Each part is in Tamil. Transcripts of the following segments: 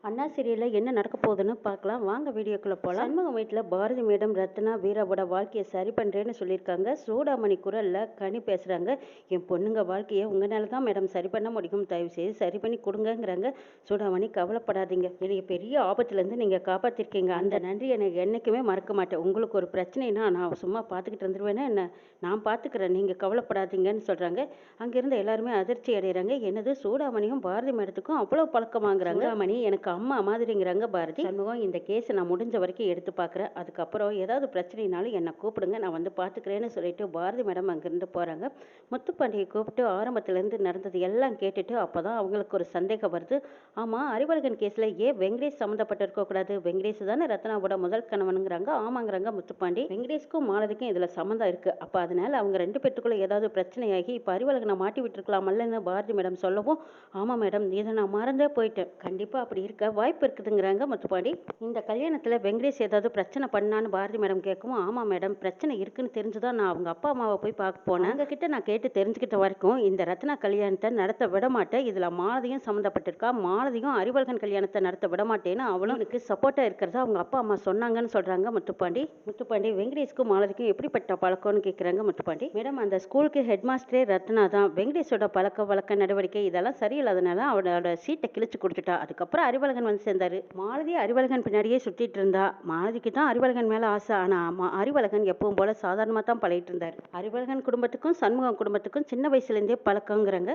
அண்ணா சீரியல்ல என்ன நடக்க போகுதுன்னு பார்க்கலாம் வாங்க வீடியோக்குள்ள போகலாம். சண்முகம் வீட்டில் பாரதி மேடம் ரத்னா வீராவோட வாழ்க்கையை சரி பண்ணுறேன்னு சொல்லியிருக்காங்க. சூடாமணி குரல்ல கனி பேசுகிறாங்க. என் பொண்ணுங்க வாழ்க்கையை உங்களால தான் மேடம் சரி பண்ண முடியும், தயவு செய்து சரி பண்ணி கொடுங்கங்கிறாங்க. சூடாமணி கவலைப்படாதீங்க, என்னைய பெரிய ஆபத்துலேருந்து நீங்கள் காப்பாற்றிருக்கீங்க, அந்த நன்றி எனக்கு என்றைக்குமே மறக்க மாட்டேன். உங்களுக்கு ஒரு பிரச்சனைனா நான் சும்மா பார்த்துக்கிட்டு இருந்துருவேன்னா என்ன, நான் பார்த்துக்கிறேன், நீங்கள் கவலைப்படாதீங்கன்னு சொல்கிறாங்க. அங்கேருந்து எல்லாருமே அதிர்ச்சி அடைகிறாங்க. என்னது சூடாமணியும் பாரதி மேடத்துக்கும் அவ்வளோ பழக்கமாகறாங்க. சூடாமணி எனக்கு அம்மா மாதிரிங்கிறாங்க பாரதி. சண்முகம் இந்த கேஸை நான் முடிஞ்ச வரைக்கும் எடுத்து பார்க்குறேன், அதுக்கப்புறம் ஏதாவது பிரச்சனைனாலும் என்னை கூப்பிடுங்க, நான் வந்து பார்த்துக்கிறேன்னு சொல்லிட்டு பாரதி மேடம் அங்கேருந்து போகிறாங்க. முத்துப்பாண்டியை கூப்பிட்டு ஆரம்பத்துலேருந்து நடந்தது எல்லாம் கேட்டுட்டு அப்போ தான் அவங்களுக்கு ஒரு சந்தேகம் வருது. ஆமாம், அறிவழகன் கேஸில் ஏன் வெங்கடேஷ் சம்மந்தப்பட்டு இருக்கக்கூடாது, வெங்கடேஷ் தானே ரத்னாவோட முதல் கணவனுங்கிறாங்க. ஆமாங்கிறாங்க முத்துப்பாண்டி. வெங்கடேஷ்க்கும் மாலதிக்கும் இதில் சம்மந்தம் இருக்குது, அப்போ அதனால் அவங்க ரெண்டு பேத்துக்குள்ளே ஏதாவது பிரச்சனையாகி இப்போ அறிவழகனை மாட்டி விட்டுருக்கலாமல்லன்னு பாரதி மேடம் சொல்லவும், ஆமாம் மேடம் இதை நான் மறந்தே போயிட்டேன், கண்டிப்பாக அப்படி இருக்க வாய்ப்பு இருக்குதுங்கிறாங்க முத்துப்பாண்டி. இந்த கல்யாணத்தில் வெங்கடேஷ் ஏதாவது பிரச்சனை பண்ணான்னு பாரதி மேடம் கேட்கவும், ஆமாம் மேடம் பிரச்சனை இருக்குன்னு தெரிஞ்சுதான் நான் அவங்க அப்பா அம்மாவை போய் பார்க்க போனேன். அங்ககிட்ட நான் கேட்டு தெரிஞ்சுக்கிட்ட வரைக்கும் இந்த ரத்னா கல்யாணத்தை நடத்த விட மாட்டேன், இதில் மாலதியும் சம்மந்தப்பட்டிருக்கா, மாலதியும் அறிவழகன் கல்யாணத்தை நடத்த விட மாட்டேன்னு அவளும் எனக்கு சப்போர்ட்டாக இருக்கிறதா அவங்க அப்பா அம்மா சொன்னாங்கன்னு சொல்கிறாங்க முத்துப்பாண்டி. முத்துப்பாண்டி வெங்கடேஷ்க்கும் மாலதிக்கும் எப்படிப்பட்ட பழக்கம்னு கேட்குறாங்க முத்துப்பாண்டி. மேடம் அந்த ஸ்கூலுக்கு ஹெட் மாஸ்டரே ரத்னா தான், வெங்கடேஷோட பழக்க வழக்க நடவடிக்கை இதெல்லாம் சரியில்லாதனால அவனோட சீட்டை கிழிச்சு கொடுத்துட்டா. அதுக்கப்புறம் அறிவழகன் வந்து சேர்ந்தாரு. மாலதி அறிவழகன் பின்னாடியே சுத்திட்டு இருந்தா. மாலதிக்கு தான் அறிவழகன் மேல ஆசை, ஆனா அறிவழகன் எப்பவும் போல சாதாரணமா தான் பழகிட்டு இருந்தார். அறிவழகன் குடும்பத்துக்கும் சண்முகம் குடும்பத்துக்கும் சின்ன வயசுல இருந்தே பழக்கங்கிறாங்க.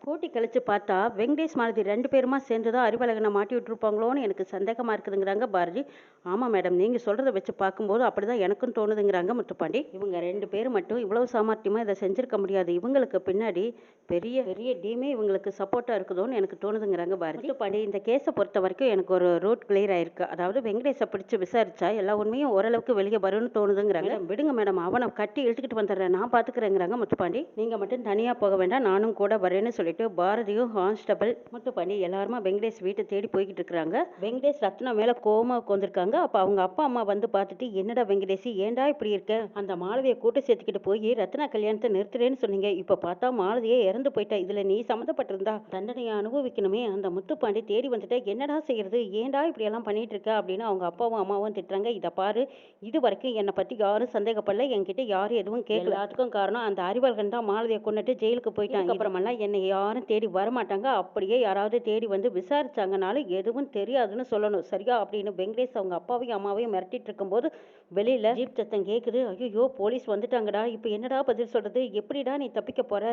கூட்டி கழிச்சு பார்த்தா வெங்கடேஷ் மாலதி ரெண்டு பேருமா சேர்ந்து தான் அறிவழகனை மாட்டி விட்டுருப்பாங்களோன்னு எனக்கு சந்தேகமாக இருக்குதுங்கிறாங்க பாரதி. ஆமாம் மேடம், நீங்கள் சொல்கிறத வச்சு பார்க்கும்போது அப்படி தான் எனக்கும் தோணுதுங்கிறாங்க முத்துப்பாண்டி. இவங்க ரெண்டு பேரும் மட்டும் இவ்வளவு சாமர்த்தியமாக இதை செஞ்சிருக்க முடியாது, இவங்களுக்கு பின்னாடி பெரிய பெரிய டீமே இவங்களுக்கு சப்போர்ட்டாக இருக்குதோன்னு எனக்கு தோணுதுங்கிறாங்க பாரதி. முத்துப்பாண்டி இந்த கேஸை பொறுத்த வரைக்கும் எனக்கு ஒரு ரூட் கிளியர் ஆயிருக்கு, அதாவது வெங்கடேஷை பிடிச்சி விசாரிச்சா எல்லா உண்மையும் ஓரளவுக்கு வெளியே வரும்னு தோணுதுங்கிறாங்க. விடுங்க மேடம், அவனை கட்டி இழுத்துக்கிட்டு வந்துடுறேன், நான் பார்த்துக்கிறேங்கிறாங்க முத்துப்பாண்டி. நீங்கள் மட்டும் தனியாக போக வேண்டாம், நானும் கூட வரேன்னு சொல்லி பாரதியும் கான்ஸ்டபிள் முத்துப்பாண்டி எல்லாருமா வெங்கடேஷ் வீட்டை தேடி போய்கிட்டு இருக்காங்க. வெங்கடேஷ் ரத்னா மேல கோமா உட்காந்துருக்காங்க. அப்ப அவங்க அப்பா அம்மா வந்து பார்த்துட்டு, என்னடா வெங்கடேஷ் ஏண்டா இப்படி இருக்க, அந்த மாலதியை கூட்டு சேர்த்துக்கிட்டு போய் ரத்னா கல்யாணத்தை நிறுத்துறேன்னு சொன்னீங்க, இப்ப பார்த்தா மாலதியே இறந்து போயிட்டா, இதுல நீ சம்மந்தப்பட்டிருந்தா தண்டனையை அனுபவிக்கணுமே, அந்த முத்துப்பாண்டி தேடி வந்துட்டு என்னடா செய்யறது, ஏண்டா இப்படி எல்லாம் பண்ணிட்டு இருக்க அப்படின்னு அவங்க அப்பாவும் அம்மாவும் திட்டுறாங்க. இதை பாரு, இது வரைக்கும் என்னை பத்தி யாரும் சந்தேகப்படல, என்கிட்ட யாரும் எதுவும் கேட்கல, அதுக்கும் காரணம் அந்த அறிவழகன் தான் மாலதியை கொண்டுட்டு ஜெயிலுக்கு போயிட்டாங்க, அப்புறமெல்லாம் என்னை யாரும் தேடி வரமாட்டாங்க, அப்படியே யாராவது தேடி வந்து விசாரிச்சாங்கனாலும் எதுவும் தெரியாதுன்னு சொல்லணும், சரியா அப்படின்னு வெங்கடேஷ் அவங்க அப்பாவையும் அம்மாவையும் மிரட்டிட்டு இருக்கும்போது வெளியில ஜீப் சத்தம் கேட்குது. ஐயோ போலீஸ் வந்துட்டாங்கடா, இப்போ என்னடா பதில் சொல்றது, எப்படிடா நீ தப்பிக்க போற,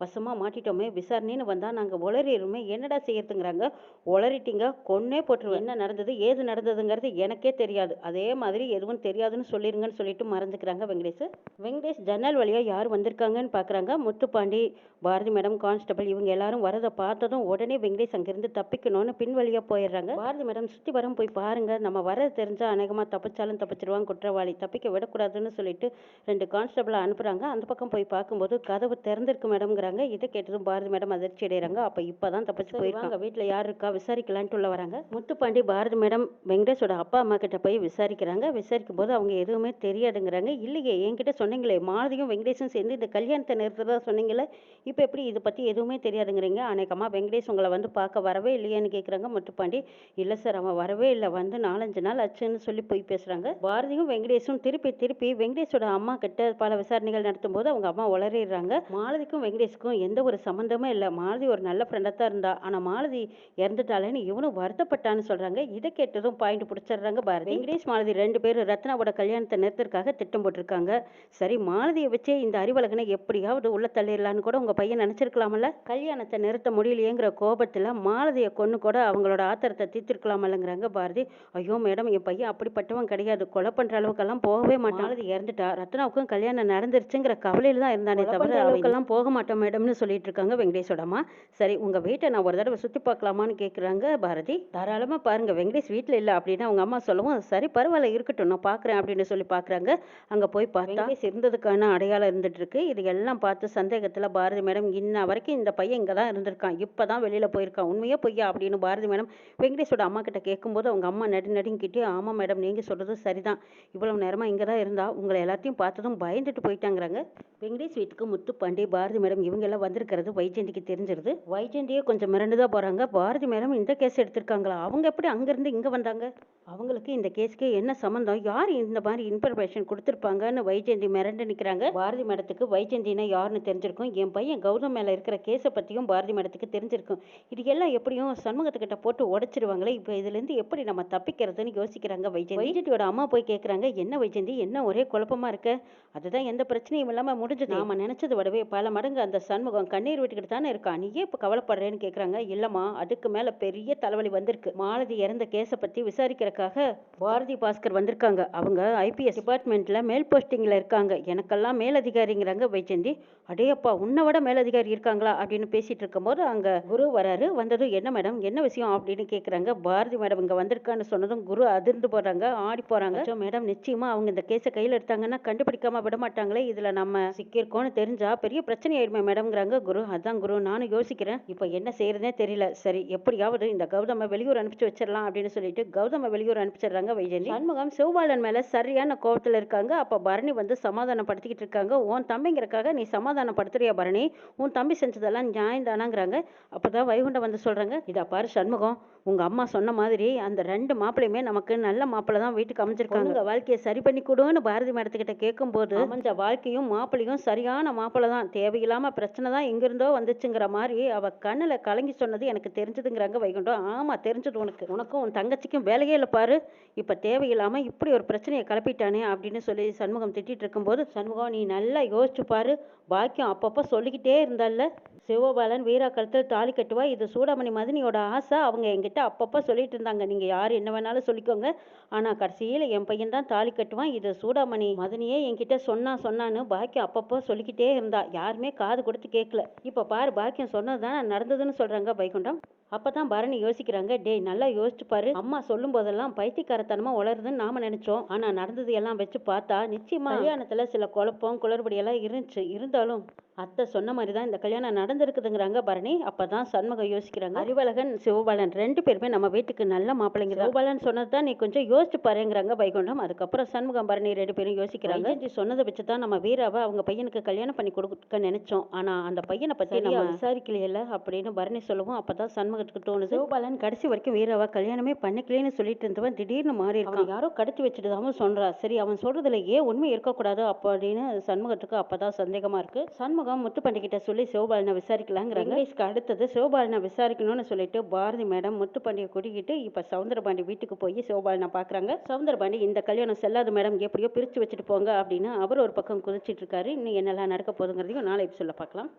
வசமா மாட்டிட்டோமே, விசாரணைன்னு வந்தா நாங்க உளறிடுமே, என்னடா செய்யறதுங்கிறாங்க. உளறிட்டீங்க, கொன்னே போட்டுருவேன், என்ன நடந்தது ஏது நடந்ததுங்கிறது எனக்கே தெரியாது, அதே மாதிரி எதுவும் தெரியாதுன்னு சொல்லிருங்கன்னு சொல்லிட்டு மறைஞ்சுக்கிறாங்க வெங்கடேஷ். வெங்கடேஷ் ஜன்னல் வழியா யார் வந்திருக்காங்கன்னு பாக்குறாங்க. முத்துப்பாண்டி, பாரதி மேடம், கான்ஸ்டபிள் இவங்க எல்லாரும் வரதை பார்த்ததும் உடனே வெங்கடேஷ் அங்கிருந்து தப்பிக்கணும்னு பின் வழியா போயிடுறாங்க. பாரதி மேடம் சுத்தி வரம் போய் பாருங்க, நம்ம வரது தெரிஞ்சா அநேகமா தப்பிச்சாலும் தப்பிச்சிருவாங்க குற்றவாளி, தப்பிக்க விடக்கூடாதுன்னு சொல்லிட்டு ரெண்டு கான்ஸ்டபிளை அனுப்புறாங்க. அந்த பக்கம் போய் பார்க்கும்போது கதவு திறந்திருக்கு மேடம்ங்கிறாங்க. இதை கேட்டதும் பாரதி மேடம் அதிர்ச்சி அடைகிறாங்க. அப்ப இப்பதான் தப்பிச்சு போயிருக்காங்க, வீட்டுல யார் இருக்கா விசாரிக்கலான்ட்டு உள்ள வராங்க. முத்துப்பாண்டி பாரதி மேடம் வெங்கடேஷோட அப்பா அம்மா கிட்ட போய் விசாரிக்கிறாங்க. விசாரிக்கும் போது அவங்க எதுவுமே தெரியாதுங்கிறாங்க. இல்லையே, என்கிட்ட சொன்னீங்களே மாலதியும் வெங்கடேஷும் சேர்ந்து இந்த கல்யாணத்தை நிறுத்துறதா சொன்னீங்களே, இப்போ எப்படி இதை பத்தி எதுவுமே தெரியாதுங்கிறீங்க, அநேகமா வெங்கடேஷ் உங்களை வந்து பார்க்க வரவே இல்லையான்னு கேட்குறாங்க முத்துப்பாண்டி. இல்லை சார், அவன் வரவே இல்லை, வந்து 4-5 நாள் ஆச்சுன்னு சொல்லி போய் பேசுகிறாங்க. பாரதியும் வெங்கடேஷும் திருப்பி திருப்பி வெங்கடேஷோட அம்மா கிட்ட பல விசாரணைகள் நடத்தும் போது அவங்க அம்மா உளறிடுறாங்க. மாலதிக்கும் வெங்கடேஷுக்கும் எந்த ஒரு சம்மந்தமே இல்லை, மாலதி ஒரு நல்ல ஃப்ரெண்டாக தான் இருந்தா, ஆனால் மாலதி இறந்துட்டாலேன்னு இவனும் வருத்தப்பட்டான்னு சொல்கிறாங்க. இதை கேட்டதும் பாயிண்ட் பிடிச்சிடுறாங்க பாரதி. வெங்கடேஷ் மாலதி ரெண்டு பேரும் ரத்னாவோட கல்யாணத்தை நிறுத்துறதுக்காக திட்டம் போட்டிருக்காங்க. சரி, மாலதியை வச்சே இந்த அறிவழகனை எப்படியாவது உள்ள தள்ளிடலான்னு கூட உங்கள் பையன் நினச்சிருக்கலாமல்ல, கல்யாணத்தை நிறுத்த முடியலையேங்கிற கோபத்தில் மாலதியை கொண்டு கூட அவங்களோட ஆத்திரத்தை தீர்த்திருக்கலாமல்லங்கிறாங்க பாரதி. ஐயோ மேடம், என் பையன் அப்படிப்பட்டவன் கிடையாது, கொலை பண்ற அளவுக்கெல்லாம் போகவே மாட்டான், மாலதி இறந்துட்டா, ரத்னாவுக்கும் கல்யாணம் நடந்துருச்சுங்கிற கவலையில தான் இருந்தானே தவிர அளவுக்கெல்லாம் போக மாட்டோம் மேடம்னு சொல்லிட்டு இருக்காங்க வெங்கடேஷோட அம்மா. சரி, உங்க வீட்டை நான் ஒரு தடவை சுத்தி பார்க்கலாமான்னு கேட்குறாங்க பாரதி. தாராளமா பாருங்க, வெங்கடேஷ் வீட்டில் இல்லை அப்படின்னு அவங்க அம்மா சொல்லவும், சரி பரவாயில்ல இருக்கட்டும் நான் பார்க்குறேன் அப்படின்னு சொல்லி பார்க்குறாங்க. அங்கே போய் பார்த்தா வெங்கடேஷ் இருந்ததுக்கான அடையாளம் இருந்துட்டு இருக்கு. இது எல்லாம் பார்த்து சந்தேகத்தில் பாரதி மேடம் இன்ன வரைக்கும் இந்த பையன் பையன் இங்கே தான் இருந்திருக்கான், இப்போ தான் வெளியில் போயிருக்கான், உண்மையே பொய்யா அப்படின்னு பாரதி மேடம் வெங்கடேஷோட அம்மா கிட்ட கேட்கும்போது அவங்க அம்மா நடுங்கிட்டே, ஆமாம் மேடம் நீங்கள் சொல்கிறது சரிதான், இவ்வளவு நேரமாக இங்கே தான் இருந்தா உங்களை எல்லாத்தையும் பார்த்ததும் பயந்துட்டு போயிட்டாங்கிறாங்க. வெங்கடேஷ் வீட்டுக்கு முத்துப்பாண்டி பாரதி மேடம் இவங்க எல்லாம் வந்திருக்கிறது வைஜெயந்திக்கு தெரிஞ்சிருது. வைஜெயந்தியே கொஞ்சம் மிரண்டு தான் போகிறாங்க. பாரதி மேடம் இந்த கேஸ் எடுத்திருக்காங்களா, அவங்க எப்படி அங்கேருந்து இங்கே வந்தாங்க, அவங்களுக்கு இந்த கேஸுக்கு என்ன சம்மந்தம், யார் இந்த மாதிரி இன்ஃபர்மேஷன் கொடுத்துருப்பாங்கன்னு வைஜெயந்தி மிரண்டு நிற்கிறாங்க. பாரதி மேடத்துக்கு வைஜெயந்தினா யாருன்னு தெரிஞ்சிருக்கும், என் பையன் கௌதம் மேலே இருக்கிற கேஸை பற்றியும் பாரதி மேடத்துக்கு தெரிஞ்சிருக்கும். இது எல்லாம் எப்படியும் சண்முகத்துக்கிட்ட போட்டு உடைச்சிருவாங்களே, இப்போ இதுலேருந்து எப்படி நம்ம தப்பிக்கிறதுன்னு யோசிக்கிறாங்க வைஜெயந்தி. வைஜெயந்தியோட அம்மா போய் கேட்குறாங்க, என்ன வைஜெயந்தி என்ன ஒரே குழப்பமா இருக்க, அதுதான் எந்த பிரச்சனையும் இல்லாமல் முடிஞ்சது, நாம நினைச்சது விடவே பல மடங்கு அந்த சண்முகம் கண்ணீர் விட்டுக்கிட்டு தானே இருக்கான், நீ ஏன் இப்போ கவலைப்படுறேன்னு கேட்குறாங்க. இல்லம்மா அதுக்கு மேலே பெரிய தலைவலி வந்திருக்கு, மாலதி இறந்த கேஸை பற்றி விசாரிக்கிறக்காக பாரதி பாஸ்கர் வந்திருக்காங்க. அவங்க ஐபிஎஸ் டிபார்ட்மெண்ட்ல மேல் போஸ்டிங்ல இருக்காங்க, எனக்கெல்லாம் மேலதிகாரிங்கிறாங்க வைஜெயந்தி. அடேயப்பா உன்னை விட மேலதிகாரி இருக்காங்களா அப்படின்னு பேசிட்டு இருக்கும்போது அங்க குரு வராரு. வந்ததும் என்ன மேடம் என்ன விஷயம் அப்படின்னு கேட்குறாங்க. பாரதி மேடம் இங்க வந்திருக்கான்னு சொன்னதும் குரு அதிர்ந்து போறாங்க, ஆடி போறாங்க. மேடம் நிச்சயமா அவங்க இந்த கேஸை கையில் எடுத்தாங்கன்னா கண்டுபிடிக்காம விட மாட்டாங்களே, இதுல நம்ம சிக்கியிருக்கோம்னு தெரிஞ்சா பெரிய பிரச்சனை ஆயிடுமே மேடம்ங்கிறாங்க குரு. அதான் குரு நானும் யோசிக்கிறேன், இப்போ என்ன செய்யறதே தெரியல, சரி எப்படியாவது இந்த கௌதம வெளியூர் அனுப்பிச்சு வச்சிடலாம் அப்படின்னு சொல்லிட்டு கௌதம வெளியூர் அனுப்பிச்சிடுறாங்க வைஜெயந்தி. சண்முகம் சிவபாலன் மேல சரியான கோபத்துல இருக்காங்க. அப்ப பரணி வந்து சமாதானப்படுத்திக்கிட்டு இருக்காங்க. உன் தம்பிங்கிறக்காக நீ சமாதானப்படுத்துறியா பரணி, உன் தம்பி செஞ்சதெல்லாம் நியாயம் தானாங்கிறாங்க. அப்பதான் வைகுண்டம் வந்து சொல்றாங்க, இதா பாரு சண்முகம், உங்க அம்மா சொன்ன மாதிரி அந்த 2 மாப்பிளையுமே நமக்கு நல்ல மாப்பிள்ளை தான் வீட்டுக்கு அமைஞ்சிருக்காங்க, உங்க வாழ்க்கையை சரி பண்ணி கொடுன்னு பாரதி மேடத்துக்கிட்ட கேட்கும்போது அமைஞ்ச வாழ்க்கையும் மாப்பிளையும் சரியான மாப்பிள்ளை தான், தேவையில்லாம பிரச்சனை தான் எங்கிருந்தோ வந்துச்சுங்கிற மாதிரி அவ கண்ணுல கலங்கி சொன்னது எனக்கு தெரிஞ்சதுங்கிறாங்க வைகுண்டம். ஆமா தெரிஞ்சது உனக்கு, உனக்கும் உன் தங்கச்சிக்கும் வேலையே இல்லை பாரு, இப்ப தேவையில்லாம இப்படி ஒரு பிரச்சனையை கிளப்பிட்டானே அப்படின்னு சொல்லி சண்முகம் திட்டிட்டு இருக்கும்போது, சண்முகம் நீ நல்லா யோசிச்சு பாரு, பாக்கியம் அப்பப்போ சொல்லிக்கிட்டே இருந்தால சிவபாலன் வீரா கழுத்தில் தாலி கட்டுவா, இது சூடாமணி மதினியோட ஆசை, அவங்க என்கிட்ட அப்பப்போ சொல்லிட்டு இருந்தாங்க, நீங்க யார் என்ன வேணாலும் சொல்லிக்கோங்க, ஆனா கடைசியில் என் பையன் தான் தாலி கட்டுவான், இது சூடாமணி மதினியே என்கிட்ட சொன்னான்னு பாக்கியம் அப்பப்போ சொல்லிக்கிட்டே இருந்தா, யாருமே காது கொடுத்து கேட்கல. இப்போ பாரு பாக்கியம் சொன்னதுதான் நடந்ததுன்னு சொல்றாங்க வைகுண்டம். அப்பதான் பரணி யோசிக்கிறாங்க, டேய் நல்லா யோசிச்சு பாரு, அம்மா சொல்லும் போதெல்லாம் பைத்தியக்காரத்தனமா வளருதுன்னு நாம நினைச்சோம், ஆனா நடந்தது எல்லாம் வச்சு பார்த்தா நிச்சயமா கல்யாணத்துல சில குழப்பம் குளறுபடி எல்லாம் இருந்துச்சு, இருந்தாலும் அத்தை சொன்ன மாதிரி தான் இந்த கல்யாணம் நடந்திருக்குதுங்கிறாங்க பரணி. அப்பதான் சண்முகம் யோசிக்கிறாங்க, அறிவழகன் சிவபாலன் 2 பேருமே நம்ம வீட்டுக்கு நல்ல மாப்பிள்ளைங்க, சிவபாலன் சொன்னது தான் நீ கொஞ்சம் யோசிச்சு பாருங்கிறாங்க வைகுண்டம். அதுக்கப்புறம் சண்முகம் பரணி 2 பேரும் யோசிக்கிறாங்க, சொன்னதை வச்சு தான் நம்ம வீராவை அவங்க பையனுக்கு கல்யாணம் பண்ணி கொடுக்க நினைச்சோம், ஆனா அந்த பையனை பத்தி நம்ம விசாரிக்கலையில அப்படின்னு பரணி சொல்லவும் அப்பதான் சண்முகத்துக்கு தோணுது, சிவபாலன் கடைசி வரைக்கும் வீராவை கல்யாணமே பண்ணிக்கலன்னு சொல்லிட்டு இருந்தவன் திடீர்னு மாறி இருக்கான், யாரோ கடத்தி வச்சுட்டு சொல்றா, சரி அவன் சொல்றதுல ஏன் உண்மை இருக்கக்கூடாது அப்படின்னு சண்முகத்துக்கு அப்பதான் சந்தேகமா இருக்கு. சண்முகம் முத்துப்பாண்டி கிட்ட சொல்லி சிவபாலனை விசாரிக்கலாங்கிறாங்க. அடுத்தது சிவபாலனை விசாரிக்கணும்னு சொல்லிட்டு பாரதி மேடம் முத்துப்பாண்டியை கூட்டிக்கிட்டு இப்ப சவுந்தரபாண்டி வீட்டுக்கு போய் சிவபாலனை பாக்குறாங்க. சவுந்தரபாண்டி இந்த கல்யாணம் செல்லாது மேடம், எப்படியோ பிரிச்சு வச்சுட்டு போங்க அப்படின்னு அவர் ஒரு பக்கம் குதிச்சிட்டு இருக்காரு. இன்னும் என்னெல்லாம் நடக்க போகுதுங்கிறதையும் நாளை சொல்ல பார்க்கலாம்.